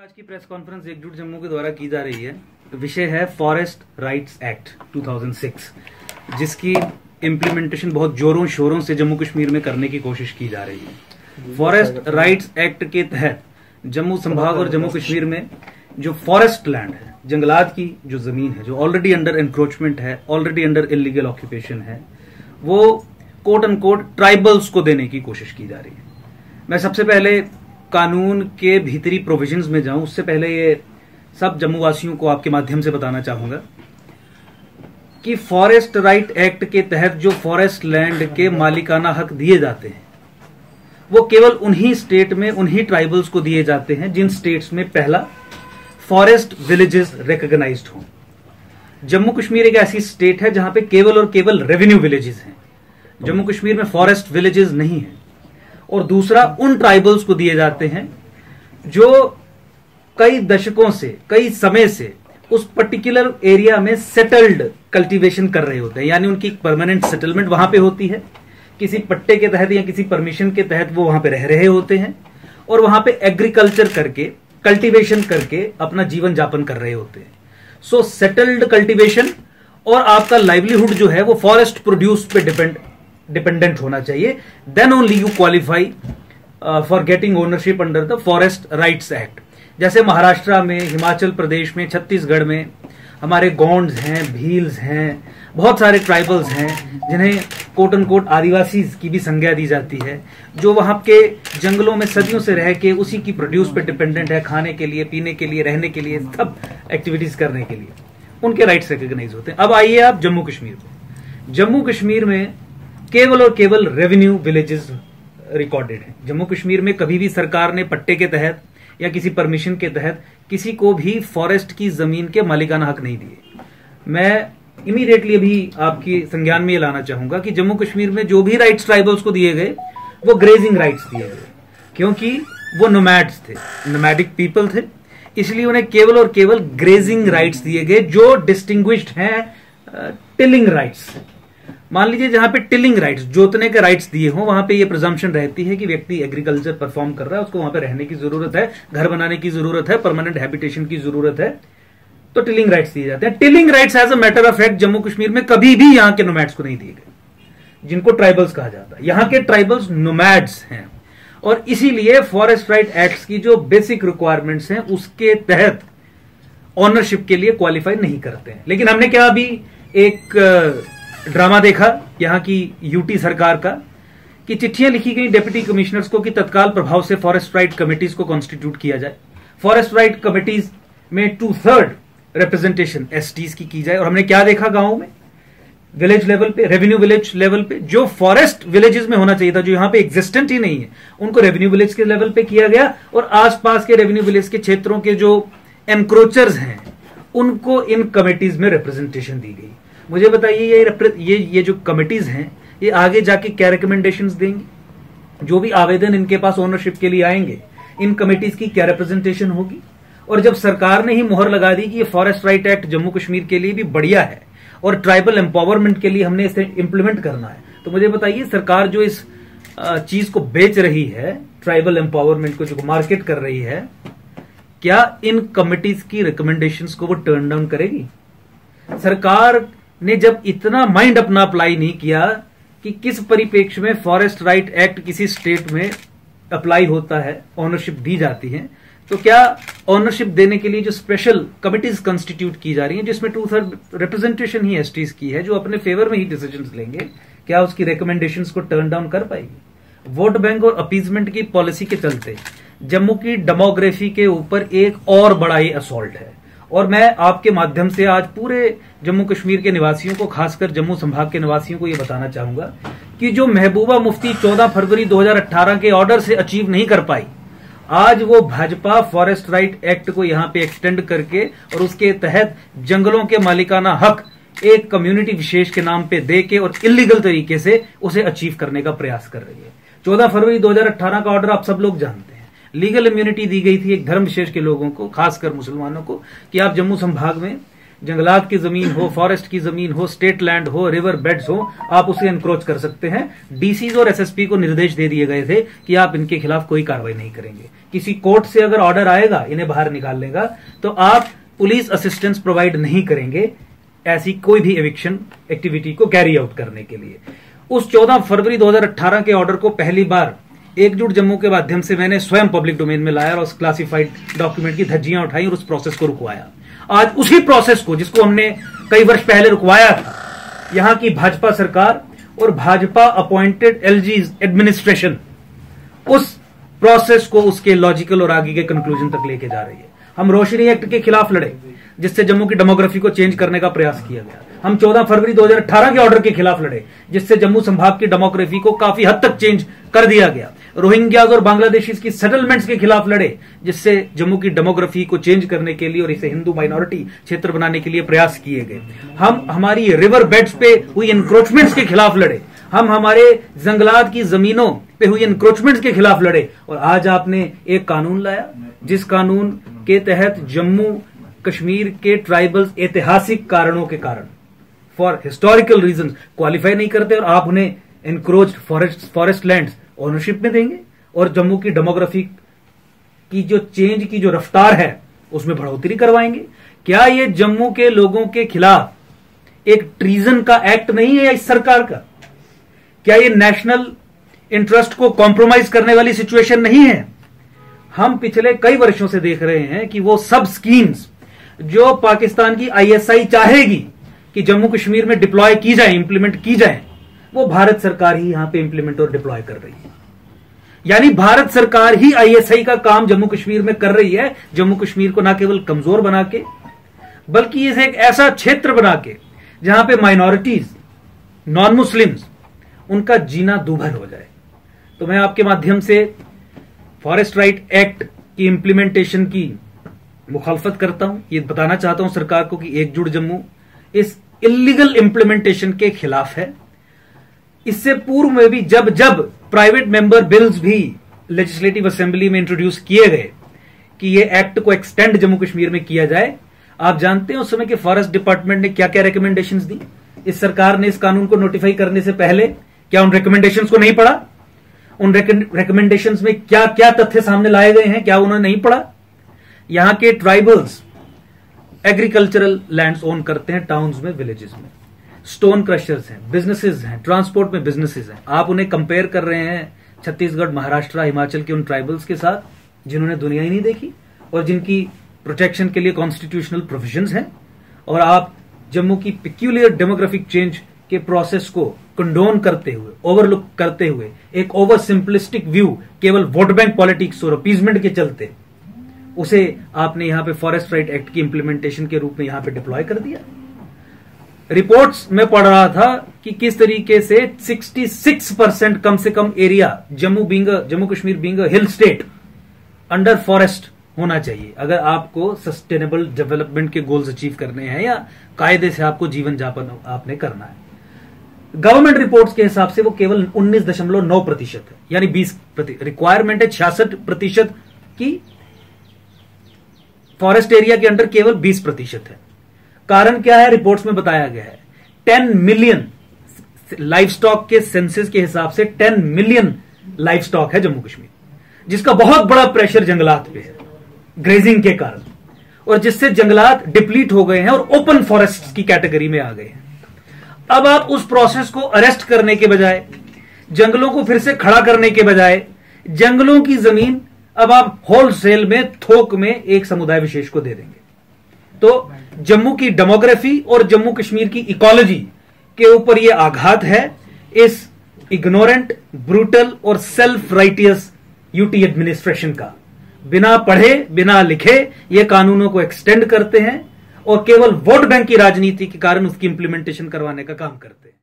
आज की press conference एकजुट जम्मू के द्वारा की जा रही है। विषय है फॉरेस्ट राइट्स एक्ट 2006, जिसकी इम्प्लीमेंटेशन बहुत जोरों शोरों से जम्मू कश्मीर में करने की कोशिश की जा रही है। फॉरेस्ट राइट्स एक्ट के तहत जम्मू संभाग और जम्मू कश्मीर में जो फॉरेस्ट लैंड है, जंगलात की जो जमीन है, जो ऑलरेडी अंडर एनक्रोचमेंट है, ऑलरेडी अंडर इलीगल ऑक्यूपेशन है, वो कोट एंड कोट ट्राइबल्स को देने की कोशिश की जा रही है। मैं सबसे पहले कानून के भीतरी प्रोविजंस में जाऊं, उससे पहले ये सब जम्मू वासियों को आपके माध्यम से बताना चाहूंगा कि फॉरेस्ट राइट एक्ट के तहत जो फॉरेस्ट लैंड के मालिकाना हक दिए जाते हैं वो केवल उन्हीं स्टेट में उन्हीं ट्राइबल्स को दिए जाते हैं जिन स्टेट्स में पहला फॉरेस्ट विलेजेस रिकॉग्नाइज्ड हों। जम्मू कश्मीर एक ऐसी स्टेट है जहां पे केवल और केवल रेवेन्यू विलेजेस हैं। जम्मू कश्मीर में फॉरेस्ट विलेजेस नहीं है। और दूसरा, उन ट्राइबल्स को दिए जाते हैं जो कई दशकों से, कई समय से उस पर्टिकुलर एरिया में सेटल्ड कल्टीवेशन कर रहे होते हैं, यानी उनकी परमानेंट सेटलमेंट वहां पे होती है, किसी पट्टे के तहत या किसी परमिशन के तहत वो वहां पे रह रहे होते हैं और वहां पे एग्रीकल्चर करके, कल्टीवेशन करके अपना जीवन जापन कर रहे होते हैं। सो सेटल्ड कल्टीवेशन और आपका लाइवलीहुड जो है वो फॉरेस्ट प्रोड्यूस पे डिपेंडेंट होना चाहिए। Then only you qualify for getting ownership under the forest rights act. जैसे महाराष्ट्र में, हिमाचल प्रदेश में, छत्तीसगढ़ में हमारे गोंड्स हैं, भील्स हैं, बहुत सारे ट्राइबल्स हैं जिन्हें कोट एंड कोट आदिवासी की भी संज्ञा दी जाती है, जो वहां के जंगलों में सदियों से रह के उसी की प्रोड्यूस पे डिपेंडेंट है, खाने के लिए, पीने के लिए, रहने के लिए, सब एक्टिविटीज करने के लिए उनके राइट्स रिकॉग्नाइज होते हैं। अब आइए आप जम्मू कश्मीर में। जम्मू कश्मीर में केवल और केवल रेवेन्यू विलेजेस रिकॉर्डेड है। जम्मू कश्मीर में कभी भी सरकार ने पट्टे के तहत या किसी परमिशन के तहत किसी को भी फॉरेस्ट की जमीन के मालिकाना हक नहीं दिए। मैं इमीडिएटली अभी आपकी संज्ञान में ये लाना चाहूंगा कि जम्मू कश्मीर में जो भी राइट्स ट्राइबल्स को दिए गए वो ग्रेजिंग राइट्स दिए गए, क्योंकि वो नोमैड्स थे, नोमैडिक पीपल थे, इसलिए उन्हें केवल और केवल ग्रेजिंग राइट्स दिए गए जो डिस्टिंग्विश्ड हैं टिलिंग राइट्स। मान लीजिए जहां पे टिलिंग राइट्स, जोतने के राइट्स दिए हों, वहां पे ये प्रिजम्पशन रहती है कि व्यक्ति एग्रीकल्चर परफॉर्म कर रहा है, उसको वहां पे रहने की जरूरत है, घर बनाने की जरूरत है, परमानेंट हैबिटेशन की जरूरत है, तो टिलिंग राइट्स दिए जाते हैं। Tilling rights as a matter of fact Jammu Kashmir में कभी भी यहां के नोमैड्स को नहीं दिए गए, जिनको ट्राइबल्स कहा जाता है। यहां के ट्राइबल्स नोमैड्स हैं और इसीलिए फॉरेस्ट राइट एक्ट की जो बेसिक रिक्वायरमेंट्स हैं उसके तहत ऑनरशिप के लिए क्वालिफाई नहीं करते हैं। लेकिन हमने क्या अभी एक ड्रामा देखा यहां की यूटी सरकार का कि चिट्ठियां लिखी गई डिप्टी कमिश्नर्स को कि तत्काल प्रभाव से फॉरेस्ट राइट कमिटीज को कॉन्स्टिट्यूट किया जाए, फॉरेस्ट राइट कमिटीज में 2/3 रिप्रेजेंटेशन एसटीज की जाए। और हमने क्या देखा गांवों में, विलेज लेवल पे, रेवेन्यू विलेज लेवल पे, जो फॉरेस्ट विलेजेस में होना चाहिए था, जो यहां पे एग्जिस्टेंट ही नहीं है, उनको रेवेन्यू विलेज के लेवल पे किया गया और आसपास के रेवेन्यू विलेज के क्षेत्रों के जो एनक्रोचर्स हैं उनको इन कमिटीज में रिप्रेजेंटेशन दी गई। मुझे बताइए ये जो कमिटीज हैं ये आगे जाके क्या रिकमेंडेशंस देंगी? जो भी आवेदन इनके पास ओनरशिप के लिए आएंगे, इन कमिटीज की क्या रिप्रेजेंटेशन होगी? और जब सरकार ने ही मोहर लगा दी कि ये forest right act Jammu Kashmir के लिए भी बढ़िया है और ट्राइबल एम्पावरमेंट के लिए हमने इसे इंप्लीमेंट करना है, तो मुझे बताइए सरकार जो इस चीज को बेच रही है, ट्राइबल एम्पावरमेंट को जो मार्केट कर रही है, क्या इन कमिटीज की रिकमेंडेशंस को वो टर्न डाउन करेगी? सरकार ने जब इतना माइंड अपना अप्लाई नहीं किया कि किस परिप्रेक्ष्य में फॉरेस्ट राइट एक्ट किसी स्टेट में अप्लाई होता है, ऑनरशिप दी जाती है, तो क्या ऑनरशिप देने के लिए जो स्पेशल कमिटीज कंस्टिट्यूट की जा रही हैं, जिसमें 2/3 रिप्रेजेंटेशन ही एसटीज की है, जो अपने फेवर में ही डिसीजंस लेंगे, क्या उसकी रिकमेंडेशंस को टर्न डाउन कर पाएगी? वोट बैंक और अपीजमेंट की पॉलिसी के चलते जम्मू की डेमोग्राफी के ऊपर एक और बड़ा ही असॉल्ट है। और मैं आपके माध्यम से आज पूरे जम्मू कश्मीर के निवासियों को, खासकर जम्मू संभाग के निवासियों को यह बताना चाहूंगा कि जो महबूबा मुफ्ती 14 फरवरी 2018 के ऑर्डर से अचीव नहीं कर पाई, आज वो भाजपा फॉरेस्ट राइट एक्ट को यहां पे एक्सटेंड करके और उसके तहत जंगलों के मालिकाना हक एक कम्युनिटी विशेष के नाम पे दे के और इलीगल तरीके से उसे अचीव करने का प्रयास कर रही है। 14 फरवरी 2018 का ऑर्डर आप सब लोग जानते हैं। लीगल इम्यूनिटी दी गई थी एक धर्म विशेष के लोगों को, खासकर मुसलमानों को, कि आप जम्मू संभाग में जंगलात की जमीन हो, फॉरेस्ट की जमीन हो, स्टेट लैंड हो, रिवर बेड्स हो, आप उसे एनक्रोच कर सकते हैं। डीसीज और एसएसपी को निर्देश दे दिए गए थे कि आप इनके खिलाफ कोई कार्रवाई नहीं करेंगे। किसी कोर्ट से अगर ऑर्डर आएगा इन्हें बाहर निकालने का, तो आप पुलिस असिस्टेंस प्रोवाइड नहीं करेंगे ऐसी कोई भी एविक्शन एक्टिविटी को कैरी आउट करने के लिए। उस 14 फरवरी 2018 के ऑर्डर को पहली बार एकजुट जम्मू के माध्यम से मैंने स्वयं पब्लिक डोमेन में लाया और उस क्लासिफाइड डॉक्यूमेंट की धज्जियां उठाई और उस प्रोसेस को रुकवाया। आज उसी प्रोसेस को, जिसको हमने कई वर्ष पहले रुकवाया था, यहां की भाजपा सरकार और भाजपा अपॉइंटेड एलजी एडमिनिस्ट्रेशन उस प्रोसेस को उसके लॉजिकल और आगे के कंक्लूजन तक लेके जा रही है। हम रोशनी एक्ट के खिलाफ लड़े, जिससे जम्मू की डेमोग्राफी को चेंज करने का प्रयास किया गया। हम 14 फरवरी 2018 के ऑर्डर के खिलाफ लड़े, जिससे जम्मू संभाग की डेमोग्राफी को काफी हद तक चेंज कर दिया गया। रोहिंग्याज और बांग्लादेशीज की सेटलमेंट्स के खिलाफ लड़े, जिससे जम्मू की डेमोग्राफी को चेंज करने के लिए और इसे हिंदू माइनॉरिटी क्षेत्र बनाने के लिए प्रयास किए गए। हम हमारी रिवर बेड्स पे हुई एनक्रोचमेंट्स के खिलाफ लड़े, हम हमारे जंगलात की जमीनों पे हुई एनक्रोचमेंट्स के खिलाफ लड़े। और आज आपने एक कानून लाया, जिस कानून के तहत जम्मू कश्मीर के ट्राइबल्स ऐतिहासिक कारणों के कारण, फॉर हिस्टोरिकल रीजन, क्वालिफाई नहीं करते और आप उन्हें एनक्रोच्ड फॉरेस्ट लैंड्स ओनरशिप में देंगे और जम्मू की डेमोग्राफी की जो चेंज की जो रफ्तार है उसमें बढ़ोतरी करवाएंगे। क्या ये जम्मू के लोगों के खिलाफ एक ट्रीजन का एक्ट नहीं है इस सरकार का? क्या ये नेशनल इंटरेस्ट को कॉम्प्रोमाइज करने वाली सिचुएशन नहीं है? हम पिछले कई वर्षों से देख रहे हैं कि वो सब स्कीम्स जो पाकिस्तान की आईएसआई चाहेगी कि जम्मू कश्मीर में डिप्लॉय की जाए, इंप्लीमेंट की जाए, वो भारत सरकार ही यहां पे इंप्लीमेंट और डिप्लॉय कर रही है। यानी भारत सरकार ही आईएसआई का काम जम्मू कश्मीर में कर रही है, जम्मू कश्मीर को न केवल कमजोर बना के, बल्कि इसे एक ऐसा क्षेत्र बना के जहां पे माइनॉरिटीज, नॉन मुस्लिम्स, उनका जीना दूभर हो जाए। तो मैं आपके माध्यम से फॉरेस्ट राइट एक्ट की इंप्लीमेंटेशन की मुखालफत करता हूं। ये बताना चाहता हूं सरकार को कि एकजुट जम्मू इस इलीगल इंप्लीमेंटेशन के खिलाफ है। इससे पूर्व में भी जब जब प्राइवेट मेंबर बिल्स भी लेजिस्लेटिव असेंबली में इंट्रोड्यूस किए गए कि ये एक्ट को एक्सटेंड जम्मू कश्मीर में किया जाए, आप जानते हैं उस समय के फॉरेस्ट डिपार्टमेंट ने क्या क्या रिकमेंडेशंस दी। इस सरकार ने इस कानून को नोटिफाई करने से पहले क्या उन रिकमेंडेशंस को नहीं पढ़ा? उन रिकमेंडेशंस में क्या क्या तथ्य सामने लाए गए हैं, क्या उन्होंने नहीं पढ़ा? यहां के ट्राइबल्स एग्रीकल्चरल लैंड्स ओन करते हैं, टाउन्स में, विलेजेस में, स्टोन क्रशर्स हैं, बिजनेसेस हैं, ट्रांसपोर्ट में बिजनेसेस हैं। आप उन्हें कंपेयर कर रहे हैं छत्तीसगढ़, महाराष्ट्र, हिमाचल के उन ट्राइबल्स के साथ जिन्होंने दुनिया ही नहीं देखी और जिनकी प्रोटेक्शन के लिए कॉन्स्टिट्यूशनल प्रोविजंस हैं। और आप जम्मू की पिक्यूलियर डेमोग्राफिक चेंज के प्रोसेस को कंडोन करते हुए, ओवरलुक करते हुए, एक ओवर सिंपलिस्टिक व्यू, केवल वोट बैंक पॉलिटिक्स और अपीजमेंट के चलते, उसे आपने यहां पे फॉरेस्ट राइट एक्ट की इंप्लीमेंटेशन के रूप में यहां पे डिप्लॉय कर दिया। रिपोर्ट्स में पढ़ रहा था कि किस तरीके से 66% कम से कम area Jammu Kashmir being a hill state under forest होना चाहिए अगर आपको सस्टेनेबल डेवलपमेंट के गोल्स अचीव करने हैं या कायदे से आपको जीवन यापन आपने करना है। गवर्नमेंट रिपोर्ट्स के हिसाब से वो केवल 19.9% है, यानी 20%। रिक्वायरमेंट है 66% की, फॉरेस्ट एरिया के अंडर केवल 20% है। कारण क्या है? रिपोर्ट्स में बताया गया है 10 मिलियन लाइफ स्टॉक के सेंसस के हिसाब से 10 मिलियन लाइफ स्टॉक है जम्मू कश्मीर, जिसका बहुत बड़ा प्रेशर जंगलात पे है ग्रेजिंग के कारण, और जिससे जंगलात डिप्लीट हो गए हैं और ओपन फॉरेस्ट की कैटेगरी में आ गए हैं। अब आप उस प्रोसेस को अरेस्ट करने के बजाय, जंगलों को फिर से खड़ा करने के बजाय, जंगलों की जमीन अब आप होलसेल में, थोक में एक समुदाय विशेष को दे देंगे। तो जम्मू की डेमोग्राफी और जम्मू कश्मीर की इकोलॉजी के ऊपर यह आघात है इस इग्नोरेंट, ब्रूटल और सेल्फ राइटियस यूटी एडमिनिस्ट्रेशन का। बिना पढ़े, बिना लिखे ये कानूनों को एक्सटेंड करते हैं और केवल वोट बैंक की राजनीति के कारण उसकी इंप्लीमेंटेशन करवाने का काम करते हैं।